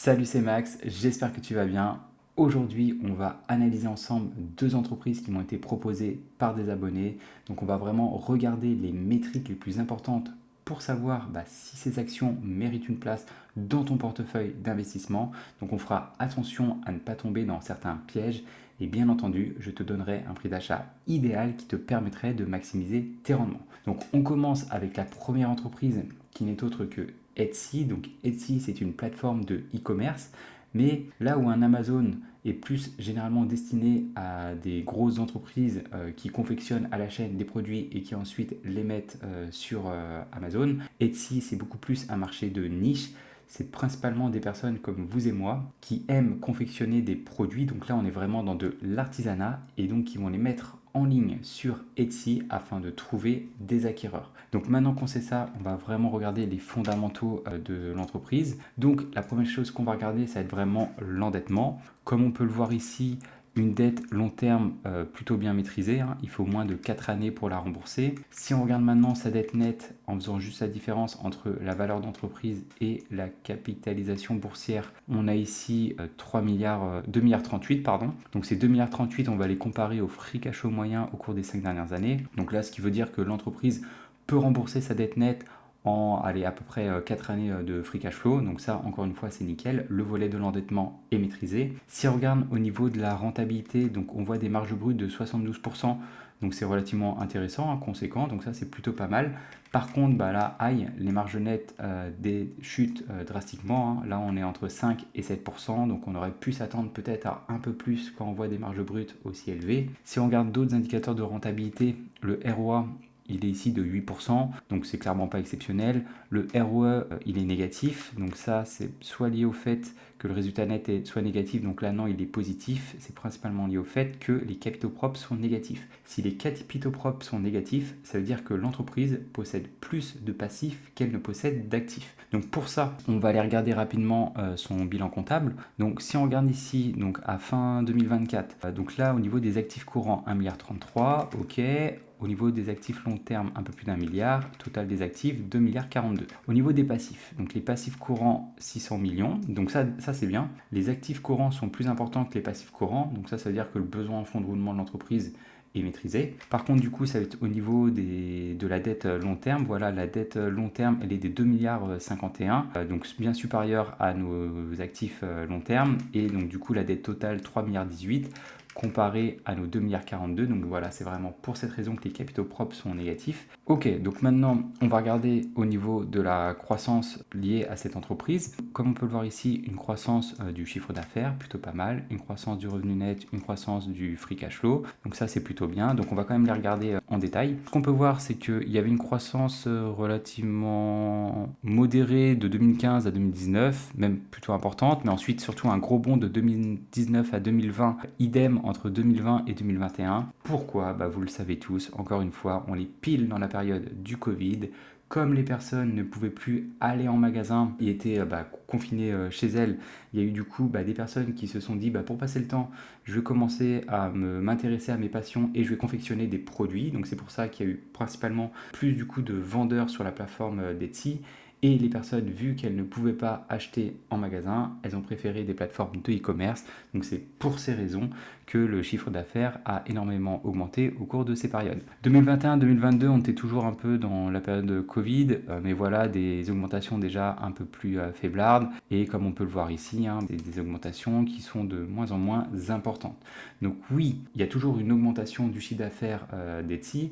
Salut, c'est Max, j'espère que tu vas bien. Aujourd'hui, on va analyser ensemble deux entreprises qui m'ont été proposées par des abonnés. Donc, on va vraiment regarder les métriques les plus importantes pour savoir si ces actions méritent une place dans ton portefeuille d'investissement. Donc, on fera attention à ne pas tomber dans certains pièges. Et bien entendu, je te donnerai un prix d'achat idéal qui te permettrait de maximiser tes rendements. Donc, on commence avec la première entreprise qui n'est autre que Etsy. Donc Etsy, c'est une plateforme de e-commerce, mais là où un Amazon est plus généralement destiné à des grosses entreprises qui confectionnent à la chaîne des produits et qui ensuite les mettent sur Amazon, Etsy, c'est beaucoup plus un marché de niche. C'est principalement des personnes comme vous et moi qui aiment confectionner des produits. Donc là, on est vraiment dans de l'artisanat et donc qui vont les mettre en ligne sur Etsy afin de trouver des acquéreurs. Donc maintenant qu'on sait ça, on va vraiment regarder les fondamentaux de l'entreprise. Donc la première chose qu'on va regarder, ça va être vraiment l'endettement. Comme on peut le voir ici, une dette long terme plutôt bien maîtrisée, hein. Il faut moins de 4 années pour la rembourser. Si on regarde maintenant sa dette nette en faisant juste la différence entre la valeur d'entreprise et la capitalisation boursière, on a ici 3 milliards, 2 milliards 38 pardon. Donc ces 2 milliards 38, on va les comparer au free cash flow moyen au cours des 5 dernières années. Donc là, ce qui veut dire que l'entreprise peut rembourser sa dette nette en à peu près 4 années de free cash flow. Donc ça, encore une fois, c'est nickel. Le volet de l'endettement est maîtrisé. Si on regarde au niveau de la rentabilité, donc on voit des marges brutes de 72%. Donc c'est relativement intéressant, hein, conséquent. Donc ça, c'est plutôt pas mal. Par contre, là, les marges nettes chutent drastiquement, hein. Là, on est entre 5 et 7%. Donc on aurait pu s'attendre peut-être à un peu plus quand on voit des marges brutes aussi élevées. Si on regarde d'autres indicateurs de rentabilité, le ROA, il est ici de 8%, donc c'est clairement pas exceptionnel. Le ROE, il est négatif, donc ça c'est soit lié au fait que le résultat net est soit négatif, donc là non, il est positif. C'est principalement lié au fait que les capitaux propres sont négatifs. Si les capitaux propres sont négatifs, ça veut dire que l'entreprise possède plus de passifs qu'elle ne possède d'actifs. Donc pour ça, on va aller regarder rapidement son bilan comptable. Donc si on regarde ici, donc à fin 2024, donc là au niveau des actifs courants, 1,33 milliard, ok. Au niveau des actifs long terme, un peu plus d'1 milliard. Total des actifs, 2,42 milliards. Au niveau des passifs, donc les passifs courants, 600 millions. Donc ça c'est bien. Les actifs courants sont plus importants que les passifs courants. Donc ça veut dire que le besoin en fonds de roulement de l'entreprise est maîtrisé. Par contre, du coup, ça va être au niveau de la dette long terme. Voilà, la dette long terme, elle est des 2,51 milliards, donc bien supérieure à nos actifs long terme. Et donc, du coup, la dette totale, 3,18 milliards, comparé à nos 2,42 milliards. Donc voilà, c'est vraiment pour cette raison que les capitaux propres sont négatifs. Ok, donc maintenant, on va regarder au niveau de la croissance liée à cette entreprise. Comme on peut le voir ici, une croissance du chiffre d'affaires, plutôt pas mal. Une croissance du revenu net, une croissance du free cash flow. Donc ça, c'est plutôt bien. Donc on va quand même les regarder en détail. Ce qu'on peut voir, c'est qu'il y avait une croissance relativement modérée de 2015 à 2019, même plutôt importante, mais ensuite surtout un gros bond de 2019 à 2020, idem entre 2020 et 2021. Pourquoi ? Vous le savez tous, encore une fois, on les pile dans la période du Covid. Comme les personnes ne pouvaient plus aller en magasin et étaient confinées chez elles, il y a eu du coup des personnes qui se sont dit pour passer le temps, je vais commencer à m'intéresser à mes passions et je vais confectionner des produits. Donc c'est pour ça qu'il y a eu principalement plus du coup de vendeurs sur la plateforme d'Etsy. Et les personnes, vu qu'elles ne pouvaient pas acheter en magasin, elles ont préféré des plateformes de e-commerce. Donc c'est pour ces raisons que le chiffre d'affaires a énormément augmenté au cours de ces périodes. 2021-2022, on était toujours un peu dans la période de Covid, mais voilà, des augmentations déjà un peu plus faiblardes. Et comme on peut le voir ici, des augmentations qui sont de moins en moins importantes. Donc oui, il y a toujours une augmentation du chiffre d'affaires d'Etsy,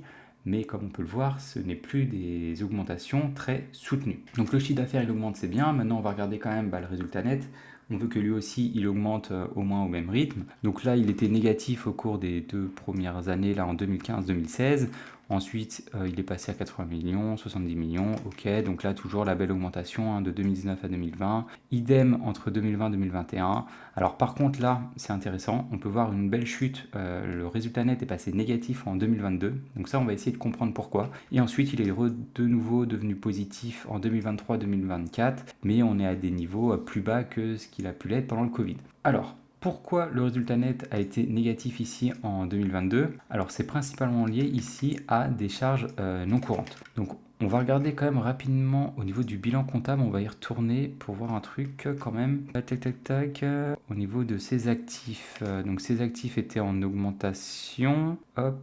mais comme on peut le voir, ce n'est plus des augmentations très soutenues. Donc le chiffre d'affaires, il augmente, c'est bien. Maintenant, on va regarder quand même le résultat net. On veut que lui aussi, il augmente au moins au même rythme. Donc là, il était négatif au cours des 2 premières années, là en 2015-2016. Ensuite, il est passé à 80 millions, 70 millions, ok. Donc là, toujours la belle augmentation de 2019 à 2020. Idem entre 2020 et 2021. Alors par contre, là, c'est intéressant. On peut voir une belle chute. Le résultat net est passé négatif en 2022. Donc ça, on va essayer de comprendre pourquoi. Et ensuite, il est de nouveau devenu positif en 2023-2024. Mais on est à des niveaux plus bas que ce qu'il a pu l'être pendant le Covid. Alors, pourquoi le résultat net a été négatif ici en 2022 ? Alors c'est principalement lié ici à des charges non courantes. Donc On va regarder quand même rapidement au niveau du bilan comptable, on va y retourner pour voir un truc quand même. Tac, tac, tac, tac. Au niveau de ses actifs. Donc ses actifs étaient en augmentation. Hop.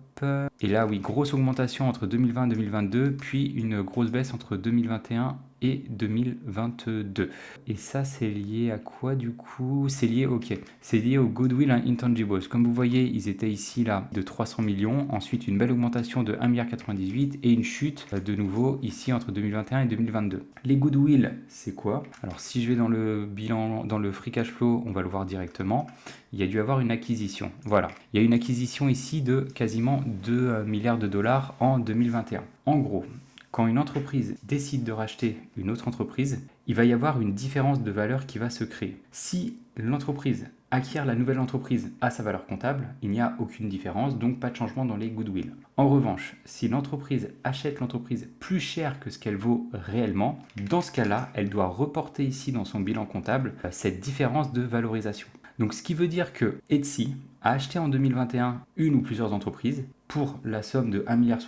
Et là, oui, grosse augmentation entre 2020 et 2022, puis une grosse baisse entre 2021 et 2022. Et ça, c'est lié à quoi du coup? C'est lié, ok, c'est lié au Goodwill and Intangibles. Comme vous voyez, ils étaient ici là de 300 millions, ensuite une belle augmentation de 1,98 milliard et une chute de nouveau ici entre 2021 et 2022. Les Goodwill, c'est quoi? Alors si je vais dans le bilan, dans le free cash flow, on va le voir directement. Il y a dû avoir une acquisition. Voilà, il y a une acquisition ici de quasiment 2 milliards de dollars en 2021. En gros, quand une entreprise décide de racheter une autre entreprise, il va y avoir une différence de valeur qui va se créer. Si l'entreprise acquiert la nouvelle entreprise à sa valeur comptable, il n'y a aucune différence, donc pas de changement dans les goodwill. En revanche, si l'entreprise achète l'entreprise plus cher que ce qu'elle vaut réellement, dans ce cas-là, elle doit reporter ici dans son bilan comptable cette différence de valorisation. Donc ce qui veut dire que Etsy a acheté en 2021 une ou plusieurs entreprises pour la somme de 1,70 milliard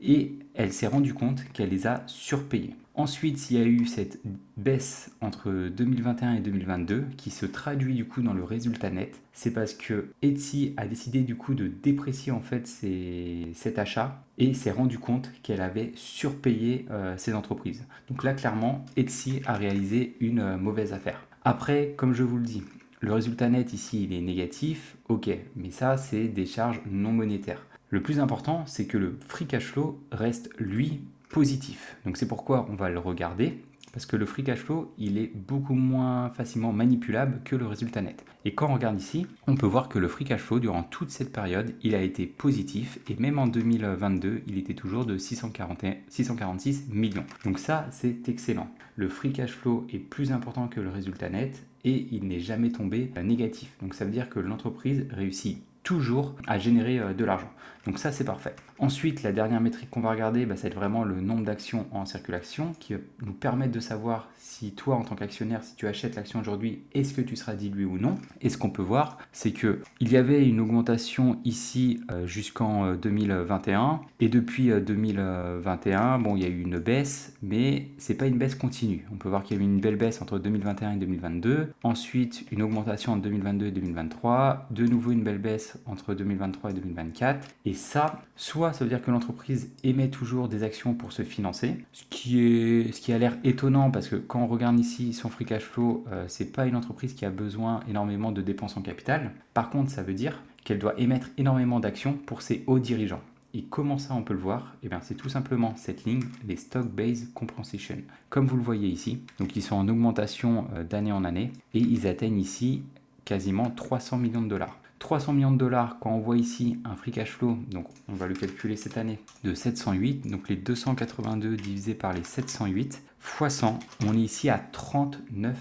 et elle s'est rendue compte qu'elle les a surpayées. Ensuite, s'il y a eu cette baisse entre 2021 et 2022 qui se traduit du coup dans le résultat net, c'est parce que Etsy a décidé du coup de déprécier en fait cet achat et s'est rendu compte qu'elle avait surpayé ses entreprises. Donc là, clairement, Etsy a réalisé une mauvaise affaire. Après, comme je vous le dis, le résultat net ici, il est négatif, ok, mais ça, c'est des charges non monétaires. Le plus important, c'est que le free cash flow reste, lui, positif. Donc c'est pourquoi on va le regarder, parce que le free cash flow, il est beaucoup moins facilement manipulable que le résultat net. Et quand on regarde ici, on peut voir que le free cash flow, durant toute cette période, il a été positif, et même en 2022, il était toujours de 646 millions. Donc ça, c'est excellent. Le free cash flow est plus important que le résultat net, et il n'est jamais tombé négatif. Donc ça veut dire que l'entreprise réussit toujours à générer de l'argent. Donc ça, c'est parfait. Ensuite, la dernière métrique qu'on va regarder, ça va être vraiment le nombre d'actions en circulation qui va nous permettre de savoir si toi, en tant qu'actionnaire, si tu achètes l'action aujourd'hui, est-ce que tu seras dilué ou non. Et ce qu'on peut voir, c'est qu'il y avait une augmentation ici jusqu'en 2021 et depuis 2021, bon, il y a eu une baisse, mais c'est pas une baisse continue. On peut voir qu'il y a eu une belle baisse entre 2021 et 2022. Ensuite, une augmentation en 2022 et 2023. De nouveau, une belle baisse entre 2023 et 2024. Et ça, soit ça veut dire que l'entreprise émet toujours des actions pour se financer, ce qui a l'air étonnant parce que quand on regarde ici son free cash flow, c'est pas une entreprise qui a besoin énormément de dépenses en capital. Par contre, ça veut dire qu'elle doit émettre énormément d'actions pour ses hauts dirigeants. Et comment ça on peut le voir? Eh bien, c'est tout simplement cette ligne, les Stock-Based Compensation. Comme vous le voyez ici, donc ils sont en augmentation d'année en année et ils atteignent ici quasiment 300 millions de dollars. 300 millions de dollars, quand on voit ici un free cash flow, donc on va le calculer cette année, de 708, donc les 282 divisé par les 708, fois 100, on est ici à 39%.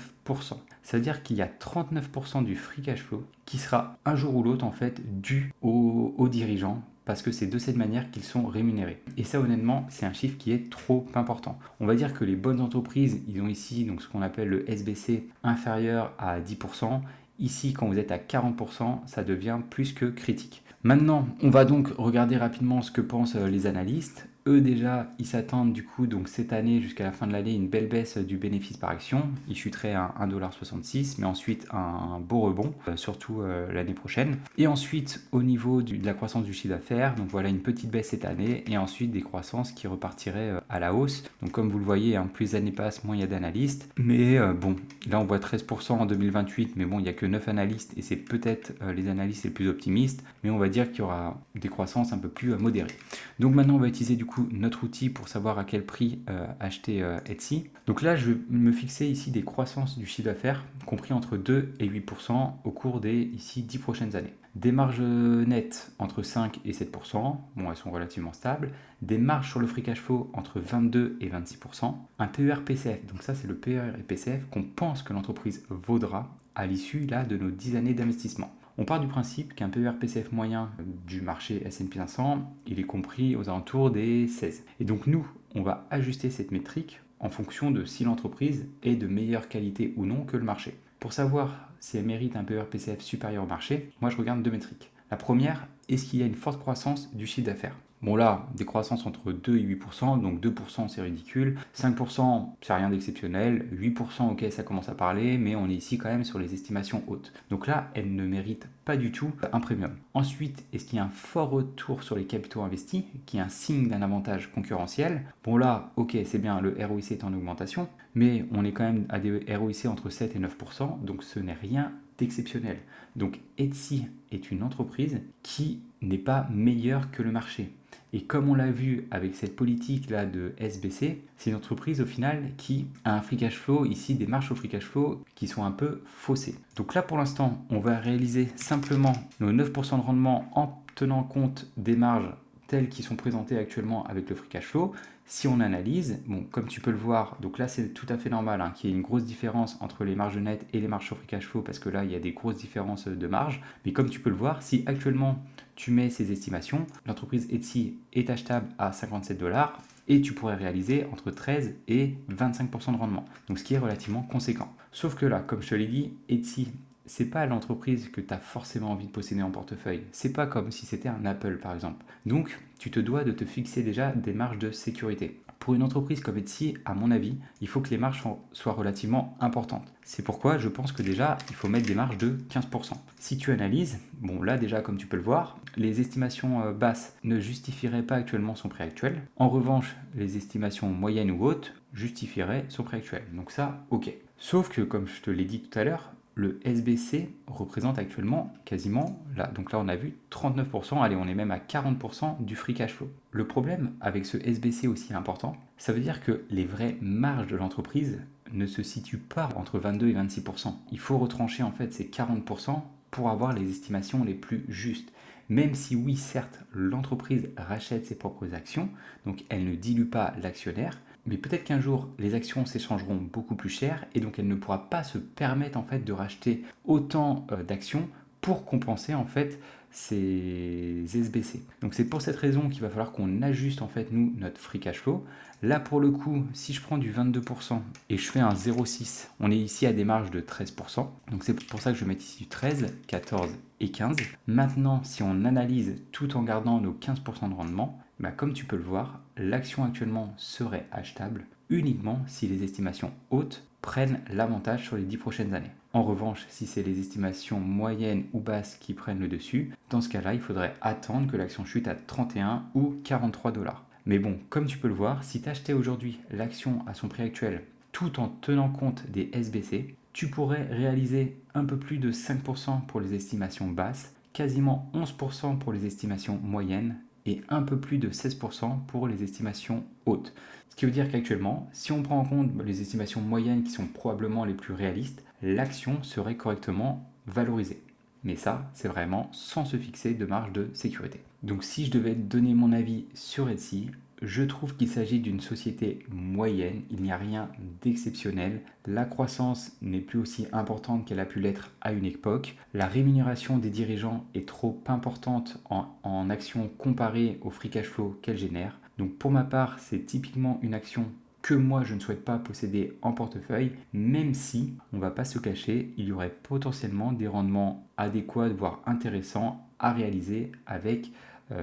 C'est-à-dire qu'il y a 39% du free cash flow qui sera un jour ou l'autre en fait dû aux dirigeants parce que c'est de cette manière qu'ils sont rémunérés. Et ça honnêtement, c'est un chiffre qui est trop important. On va dire que les bonnes entreprises, ils ont ici donc ce qu'on appelle le SBC inférieur à 10%. Ici, quand vous êtes à 40%, ça devient plus que critique. Maintenant, on va donc regarder rapidement ce que pensent les analystes. Eux déjà, ils s'attendent du coup donc cette année jusqu'à la fin de l'année une belle baisse du bénéfice par action. Il chuterait à 1,66$, mais ensuite un beau rebond, surtout l'année prochaine. Et ensuite au niveau de la croissance du chiffre d'affaires, donc voilà une petite baisse cette année et ensuite des croissances qui repartiraient à la hausse. Donc comme vous le voyez, plus les années passent, moins il y a d'analystes. Mais bon, là on voit 13% en 2028, mais bon il n'y a que 9 analystes et c'est peut-être les analystes les plus optimistes, mais on va dire qu'il y aura des croissances un peu plus modérées. Donc maintenant on va utiliser du coup notre outil pour savoir à quel prix acheter Etsy. Donc là je vais me fixer ici des croissances du chiffre d'affaires compris entre 2 et 8% au cours des ici 10 prochaines années. Des marges nettes entre 5 et 7%, bon elles sont relativement stables. Des marges sur le free cash flow entre 22 et 26%. Un PER-PCF, donc ça c'est le PER et PCF qu'on pense que l'entreprise vaudra à l'issue là de nos 10 années d'investissement. On part du principe qu'un PER-PCF moyen du marché S&P 500, il est compris aux alentours des 16. Et donc nous, on va ajuster cette métrique en fonction de si l'entreprise est de meilleure qualité ou non que le marché. Pour savoir si elle mérite un PER-PCF supérieur au marché, moi je regarde deux métriques. La première, est-ce qu'il y a une forte croissance du chiffre d'affaires? Bon là, des croissances entre 2 et 8%, donc 2% c'est ridicule, 5% c'est rien d'exceptionnel, 8% ok ça commence à parler, mais on est ici quand même sur les estimations hautes. Donc là, elle ne mérite pas du tout un premium. Ensuite, est-ce qu'il y a un fort retour sur les capitaux investis, qui est un signe d'un avantage concurrentiel? Bon là, ok c'est bien, le ROIC est en augmentation, mais on est quand même à des ROIC entre 7 et 9%, donc ce n'est rien d'exceptionnel. Donc Etsy est une entreprise qui n'est pas meilleure que le marché. Et comme on l'a vu avec cette politique-là de SBC, c'est une entreprise au final qui a un free cash flow, ici des marges au free cash flow qui sont un peu faussées. Donc là pour l'instant, on va réaliser simplement nos 9% de rendement en tenant compte des marges telles qui sont présentées actuellement avec le free cash flow. Si on analyse, bon, comme tu peux le voir, donc là c'est tout à fait normal hein, qu'il y ait une grosse différence entre les marges nettes et les marges sur free cash flow parce que là il y a des grosses différences de marge. Mais comme tu peux le voir, si actuellement tu mets ces estimations, l'entreprise Etsy est achetable à 57 $ et tu pourrais réaliser entre 13 et 25% de rendement. Donc ce qui est relativement conséquent. Sauf que là, comme je te l'ai dit, Etsy, c'est pas l'entreprise que tu as forcément envie de posséder en portefeuille. C'est pas comme si c'était un Apple par exemple. Donc, tu te dois de te fixer déjà des marges de sécurité. Pour une entreprise comme Etsy, à mon avis, il faut que les marges soient relativement importantes. C'est pourquoi je pense que déjà, il faut mettre des marges de 15%. Si tu analyses, bon là déjà comme tu peux le voir, les estimations basses ne justifieraient pas actuellement son prix actuel. En revanche, les estimations moyennes ou hautes justifieraient son prix actuel. Donc ça, ok. Sauf que comme je te l'ai dit tout à l'heure, le SBC représente actuellement quasiment, là, donc là on a vu 39%, allez on est même à 40% du free cash flow. Le problème avec ce SBC aussi important, ça veut dire que les vraies marges de l'entreprise ne se situent pas entre 22 et 26%. Il faut retrancher en fait ces 40% pour avoir les estimations les plus justes. Même si oui, certes, l'entreprise rachète ses propres actions, donc elle ne dilue pas l'actionnaire, mais peut-être qu'un jour, les actions s'échangeront beaucoup plus cher et donc elle ne pourra pas se permettre en fait de racheter autant d'actions pour compenser en fait ces SBC. Donc c'est pour cette raison qu'il va falloir qu'on ajuste en fait nous notre free cash flow. Là pour le coup, si je prends du 22% et je fais un 0,6, on est ici à des marges de 13%. Donc c'est pour ça que je vais mettre ici 13, 14 et 15. Maintenant, si on analyse tout en gardant nos 15% de rendement, bah, comme tu peux le voir, l'action actuellement serait achetable uniquement si les estimations hautes prennent l'avantage sur les 10 prochaines années. En revanche, si c'est les estimations moyennes ou basses qui prennent le dessus, dans ce cas-là, il faudrait attendre que l'action chute à 31 ou 43 $. Mais bon, comme tu peux le voir, si tu achetais aujourd'hui l'action à son prix actuel tout en tenant compte des SBC, tu pourrais réaliser un peu plus de 5% pour les estimations basses, quasiment 11% pour les estimations moyennes et un peu plus de 16% pour les estimations hautes. Ce qui veut dire qu'actuellement, si on prend en compte les estimations moyennes qui sont probablement les plus réalistes, l'action serait correctement valorisée. Mais ça, c'est vraiment sans se fixer de marge de sécurité. Donc si je devais donner mon avis sur Etsy, je trouve qu'il s'agit d'une société moyenne, il n'y a rien d'exceptionnel. La croissance n'est plus aussi importante qu'elle a pu l'être à une époque. La rémunération des dirigeants est trop importante en actions comparée au free cash flow qu'elle génère. Donc pour ma part, c'est typiquement une action que moi je ne souhaite pas posséder en portefeuille, même si, on ne va pas se cacher, il y aurait potentiellement des rendements adéquats, voire intéressants à réaliser avec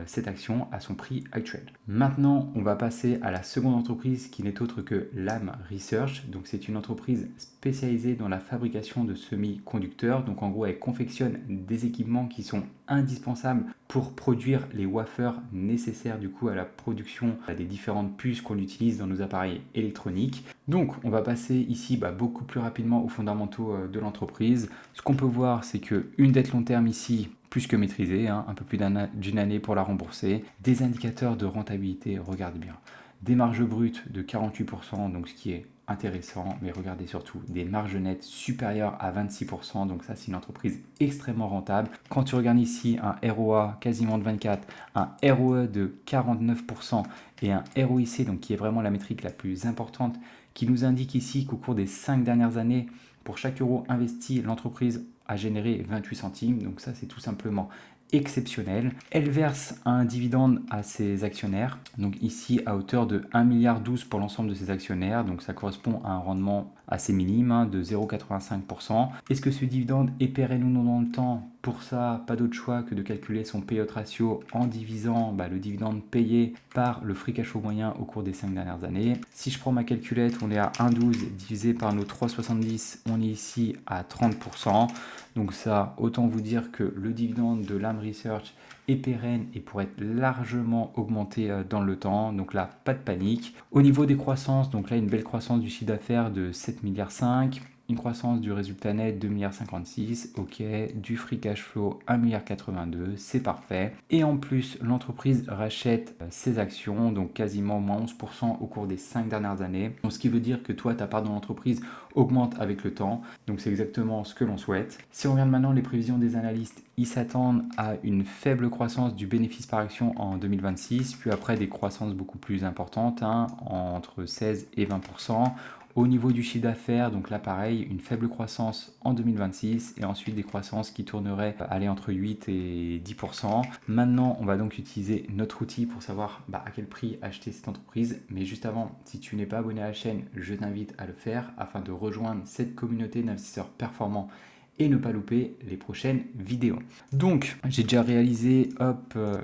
cette action à son prix actuel. Maintenant, on va passer à la seconde entreprise qui n'est autre que Lam Research. Donc c'est une entreprise spécialisée dans la fabrication de semi-conducteurs. Donc en gros, elle confectionne des équipements qui sont indispensables pour produire les wafers nécessaires du coup à la production des différentes puces qu'on utilise dans nos appareils électroniques. Donc on va passer ici beaucoup plus rapidement aux fondamentaux de l'entreprise. Ce qu'on peut voir, c'est qu'une dette long terme ici, plus que maîtrisée, un peu plus d'une année pour la rembourser. Des indicateurs de rentabilité, regardez bien. Des marges brutes de 48%, donc ce qui est intéressant, mais regardez surtout des marges nettes supérieures à 26%, donc ça c'est une entreprise extrêmement rentable. Quand tu regardes ici un ROA quasiment de 24, un ROE de 49% et un ROIC, donc qui est vraiment la métrique la plus importante, qui nous indique ici qu'au cours des 5 dernières années, pour chaque euro investi, l'entreprise a généré 28 centimes, donc ça c'est tout simplement exceptionnel. Elle verse un dividende à ses actionnaires, donc ici à hauteur de 1,12 milliard pour l'ensemble de ses actionnaires, donc ça correspond à un rendement assez minime hein, de 0,85%. Est-ce que ce dividende est pérenne ou non dans le temps? Pour ça, pas d'autre choix que de calculer son payout ratio en divisant le dividende payé par le free cash flow moyen au cours des 5 dernières années. Si je prends ma calculette, on est à 1,12 divisé par nos 3,70, on est ici à 30%. Donc ça, autant vous dire que le dividende de Lam Research est pérenne et pourrait être largement augmenté dans le temps. Donc là, pas de panique. Au niveau des croissances, donc là, une belle croissance du chiffre d'affaires de 7,5 milliards. Une croissance du résultat net 2,56 milliards, ok, du free cash flow 1,82 milliard, c'est parfait. Et en plus, l'entreprise rachète ses actions, donc quasiment moins 11% au cours des 5 dernières années. Donc, ce qui veut dire que toi, ta part dans l'entreprise augmente avec le temps. Donc c'est exactement ce que l'on souhaite. Si on regarde maintenant les prévisions des analystes, ils s'attendent à une faible croissance du bénéfice par action en 2026, puis après des croissances beaucoup plus importantes, hein, entre 16 et 20%. Au niveau du chiffre d'affaires, donc là pareil, une faible croissance en 2026 et ensuite des croissances qui tourneraient entre 8 et 10%. Maintenant, on va donc utiliser notre outil pour savoir à quel prix acheter cette entreprise. Mais juste avant, si tu n'es pas abonné à la chaîne, je t'invite à le faire afin de rejoindre cette communauté d'investisseurs performants et ne pas louper les prochaines vidéos. Donc, j'ai déjà réalisé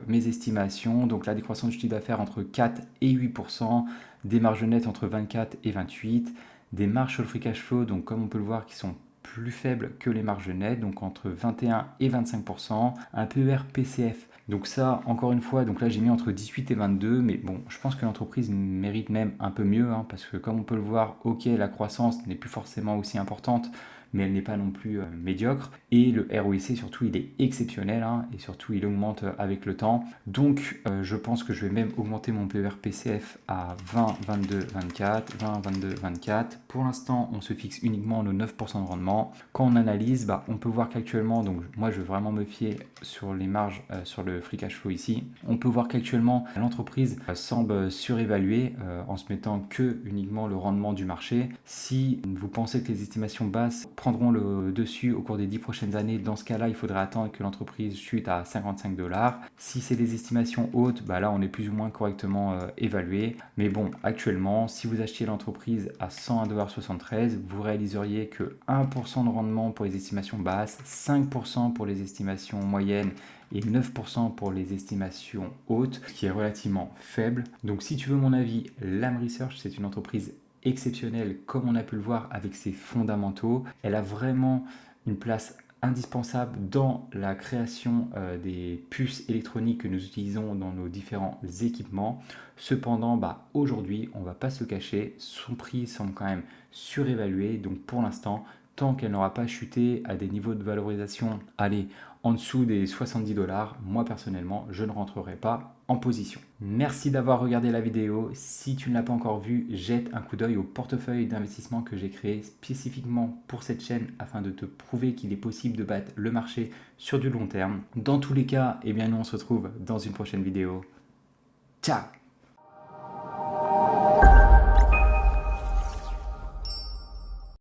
mes estimations. Donc là, des croissances du chiffre d'affaires entre 4 et 8%, des marges nettes entre 24 et 28, des marges sur le free cash flow, donc comme on peut le voir, qui sont plus faibles que les marges nettes, donc entre 21 et 25%, un PER PCF. Donc ça, encore une fois, donc là j'ai mis entre 18 et 22, mais bon, je pense que l'entreprise mérite même un peu mieux, hein, parce que comme on peut le voir, ok, la croissance n'est plus forcément aussi importante, mais elle n'est pas non plus médiocre. Et le ROIC, surtout, il est exceptionnel, hein, et surtout, il augmente avec le temps. Donc, je pense que je vais même augmenter mon PER PCF à 20, 22, 24, 20, 22, 24. Pour l'instant, on se fixe uniquement nos 9% de rendement. Quand on analyse, on peut voir qu'actuellement, donc moi, je vais vraiment me fier sur les marges, sur le free cash flow ici. On peut voir qu'actuellement, l'entreprise semble surévaluée en se mettant que uniquement le rendement du marché. Si vous pensez que les estimations basses prendront le dessus au cours des 10 prochaines années, dans ce cas-là, il faudra attendre que l'entreprise chute à 55 $. Si c'est des estimations hautes, là, on est plus ou moins correctement évalué. Mais bon, actuellement, si vous achetiez l'entreprise à 101,73 $, vous réaliseriez que 1% de rendement pour les estimations basses, 5% pour les estimations moyennes et 9% pour les estimations hautes, ce qui est relativement faible. Donc si tu veux mon avis, Lam Research, c'est une entreprise exceptionnelle, comme on a pu le voir avec ses fondamentaux. Elle a vraiment une place indispensable dans la création des puces électroniques que nous utilisons dans nos différents équipements. Cependant, aujourd'hui, on ne va pas se le cacher, son prix semble quand même surévalué. Donc pour l'instant, tant qu'elle n'aura pas chuté à des niveaux de valorisation, en dessous des 70 $, moi personnellement, je ne rentrerai pas en position. Merci d'avoir regardé la vidéo. Si tu ne l'as pas encore vue, jette un coup d'œil au portefeuille d'investissement que j'ai créé spécifiquement pour cette chaîne afin de te prouver qu'il est possible de battre le marché sur du long terme. Dans tous les cas, nous on se retrouve dans une prochaine vidéo. Ciao!